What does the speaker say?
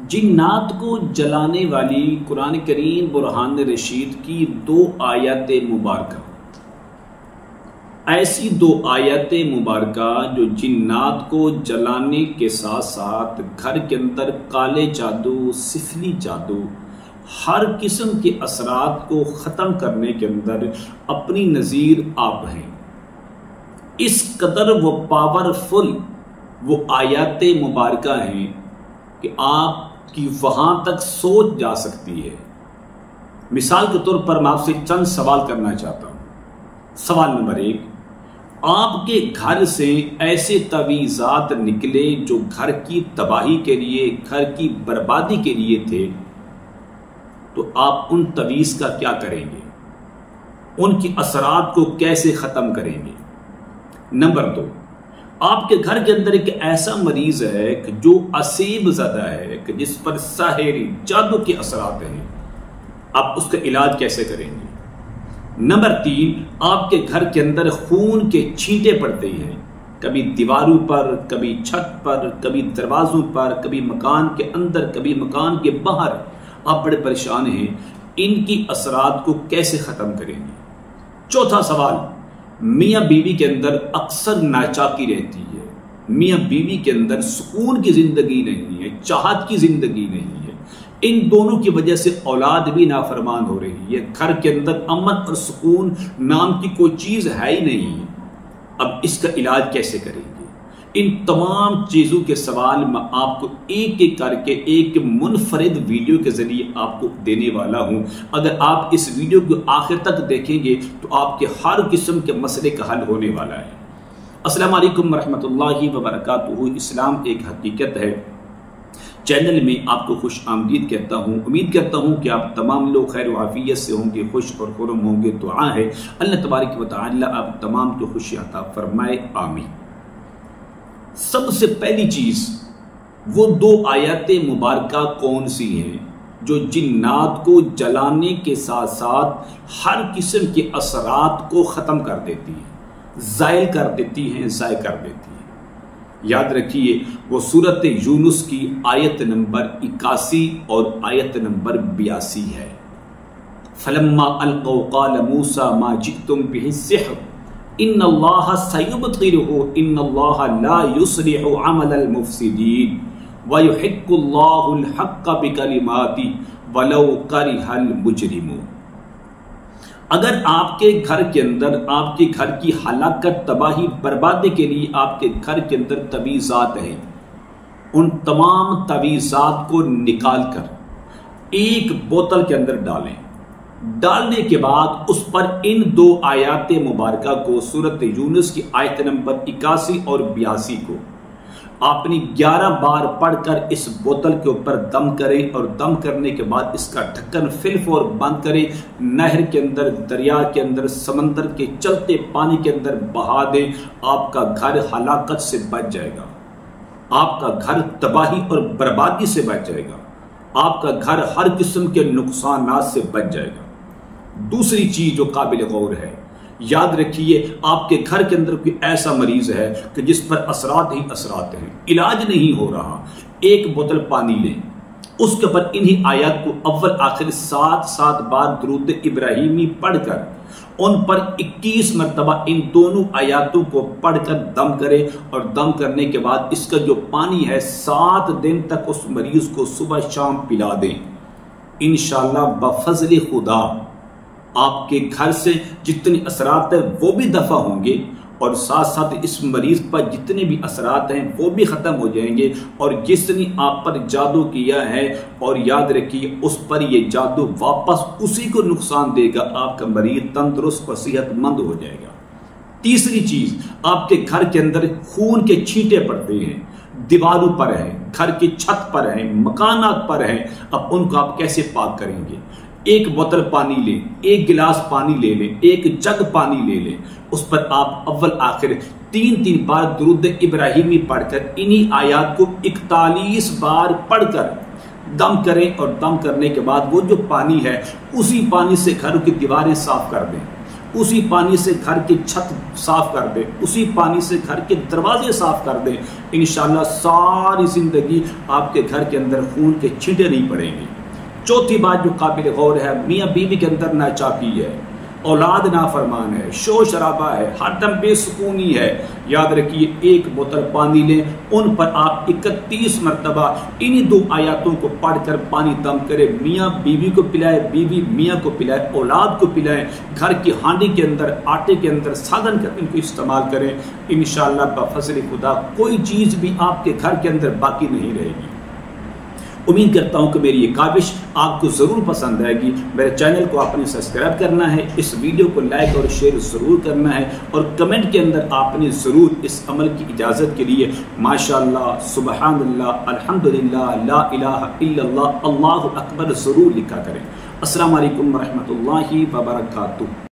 جنات کو جلانے والی قرآن کریم برہان رشید کی 2 آیات مبارکہ، ایسی 2 آیات مبارکہ جو جنات کو جلانے کے ساتھ ساتھ گھر کے اندر کالے جادو، سفلی جادو، ہر قسم کے اثرات کو ختم کرنے کے اندر اپنی نظیر آپ ہیں۔ اس قدر وہ پاورفل وہ آیات مبارکہ ہیں کہ آپ کی وہاں تک سوچ جا سکتی ہے۔ مثال کے طور پر میں آپ سے چند سوال کرنا چاہتا ہوں۔ سوال نمبر 1، آپ کے گھر سے ایسے تعویذات نکلے جو گھر کی تباہی کے لیے، گھر کی بربادی کے لیے تھے، تو آپ ان تعویذ کا کیا کریں گے؟ ان کی اثرات کو کیسے ختم کریں گے؟ نمبر 2، آپ کے گھر کے اندر ایک ایسا مریض ہے کہ جو اسیب زدہ ہے، کہ جس پر ساحری جادو کے اثرات ہیں، آپ اس کا علاج کیسے کریں گے؟ نمبر 3، آپ کے گھر کے اندر خون کے چھینٹے پڑتے ہیں، کبھی دیواروں پر، کبھی چھت پر، کبھی دروازوں پر، کبھی مکان کے اندر، کبھی مکان کے باہر، آپ بڑے پریشان ہیں، ان کی اثرات کو کیسے ختم کریں گے؟ چوتھا سوال، میاں بیوی کے اندر اکثر ناچاکی رہتی ہے، میاں بیوی کے اندر سکون کی زندگی نہیں ہے، چاہت کی زندگی نہیں ہے، ان دونوں کی وجہ سے اولاد بھی نافرمان ہو رہی ہے، گھر کے اندر امن اور سکون نام کی کوئی چیز ہے ہی نہیں۔ اب اس کا علاج کیسے کریں گے؟ ان تمام چیزوں کے سوال میں آپ کو ایک ایک کر کے ایک منفرد ویڈیو کے ذریعے آپ کو دینے والا ہوں۔ اگر آپ اس ویڈیو کو آخر تک دیکھیں گے تو آپ کے ہر قسم کے مسئلے کا حل ہونے والا ہے۔ السلام علیکم ورحمۃ اللہ وبرکاتہ۔ اسلام ایک حقیقت ہے چینل میں آپ کو خوش آمدید کہتا ہوں۔ امید کرتا ہوں کہ آپ تمام لوگ خیر و عافیت سے ہوں گے، خوش اور خرم ہوں گے۔ دعا ہے اللہ تبارک و تعالی آپ تمام کو خوشی عطا فرمائے، آمین۔ سب سے پہلی چیز، وہ 2 آیات مبارکہ کون سی ہیں جو جنات کو جلانے کے ساتھ ساتھ ہر قسم کے اثرات کو ختم کر دیتی ہیں، زائل کر دیتی ہیں، ضائع کر دیتی ہیں؟ یاد رکھیے، وہ سورۃ یونس کی آیت نمبر 81 اور آیت نمبر 82 ہے۔ فَلَمَّا أَلْقَوْا قَالَ مُوسَىٰ مَا جِئْتُمْ بِهِ السِّحْرُ ان اللہ سیبطلہ ان اللہ لا یصلح عمل المفسدین ویحق اللہ الحق بکلماتہ ولو کرہ المجرمون۔ اگر آپ کے گھر کے اندر، آپ کے گھر کی ہلاکت، تباہی، بربادی کے لیے آپ کے گھر کے اندر تعویذات ہیں، ان تمام تعویذات کو نکال کر ایک بوتل کے اندر ڈالیں۔ ڈالنے کے بعد اس پر ان 2 آیات مبارکہ کو، سورۃ یونس کی آیت نمبر 81 اور 82 کو آپ نے 11 بار پڑھ کر اس بوتل کے اوپر دم کریں، اور دم کرنے کے بعد اس کا ڈھکن فل بند کریں، نہر کے اندر، دریا کے اندر، سمندر کے چلتے پانی کے اندر بہا دیں۔ آپ کا گھر ہلاکت سے بچ جائے گا، آپ کا گھر تباہی اور بربادی سے بچ جائے گا، آپ کا گھر ہر قسم کے نقصانات سے بچ جائے گا۔ دوسری چیز جو قابل غور ہے، یاد رکھیے، آپ کے گھر کے اندر کوئی ایسا مریض ہے کہ جس پر اثرات ہی اثرات ہیں، علاج نہیں ہو رہا، ایک بوتل پانی لیں، اس کے اوپر انہی آیات کو اول آخر 7 بار درود ابراہیمی پڑھ کر ان پر 21 مرتبہ ان دونوں آیاتوں کو پڑھ کر دم کریں، اور دم کرنے کے بعد اس کا جو پانی ہے 7 دن تک اس مریض کو صبح شام پلا دیں۔ انشاءاللہ بفضل خدا آپ کے گھر سے جتنے اثرات ہیں وہ بھی دفع ہوں گے، اور ساتھ ساتھ اس مریض پر جتنے بھی اثرات ہیں وہ بھی ختم ہو جائیں گے، اور جس نے آپ پر جادو کیا ہے، اور یاد رکھیے اس پر یہ جادو واپس اسی کو نقصان دے گا، آپ کا مریض تندرست اور صحت مند ہو جائے گا۔ تیسری چیز، آپ کے گھر کے اندر خون کے چھینٹے پڑتے ہیں، دیواروں پر ہیں، گھر کی چھت پر ہیں، مکانات پر ہیں، اب ان کو آپ کیسے پاک کریں گے؟ ایک بوتل پانی لیں، ایک گلاس پانی لے لیں، ایک جگ پانی لے لیں، اس پر آپ اول آخر 3 بار درود ابراہیمی پڑھ کر انہی آیات کو 41 بار پڑھ کر دم کریں، اور دم کرنے کے بعد وہ جو پانی ہے اسی پانی سے گھر کی دیواریں صاف کر دیں، اسی پانی سے گھر کی چھت صاف کر دیں، اسی پانی سے گھر کے دروازے صاف کر دیں، انشاءاللہ ساری زندگی آپ کے گھر کے اندر خون کے چھینٹے نہیں پڑیں گے۔ چوتھی بات جو قابل غور ہے، میاں بیوی کے اندر ناچاکی ہے، اولاد نافرمان ہے، شور شرابہ ہے، ہر دم بے سکونی ہے، یاد رکھیے ایک بوتل پانی لیں، ان پر آپ 31 مرتبہ انہی 2 آیاتوں کو پڑھ کر پانی دم کرے، میاں بیوی کو پلائے، بیوی میاں کو پلائے، اولاد کو پلائیں، گھر کی ہانڈی کے اندر، آٹے کے اندر ساگن کر ان کو استعمال کریں، انشاءاللہ بفضل خدا کوئی چیز بھی آپ کے گھر کے اندر باقی نہیں رہے گی۔ امید کرتا ہوں کہ میری یہ کاوش آپ کو ضرور پسند آئے گی۔ میرے چینل کو آپ نے سبسکرائب کرنا ہے، اس ویڈیو کو لائک اور شیئر ضرور کرنا ہے، اور کمنٹ کے اندر آپ نے ضرور اس عمل کی اجازت کے لیے ماشاءاللہ، سبحان اللہ، الحمدللہ، لا الہ الا اللہ، اللہ اکبر ضرور لکھا کریں۔ السلام علیکم ورحمۃ اللہ وبرکاتہ۔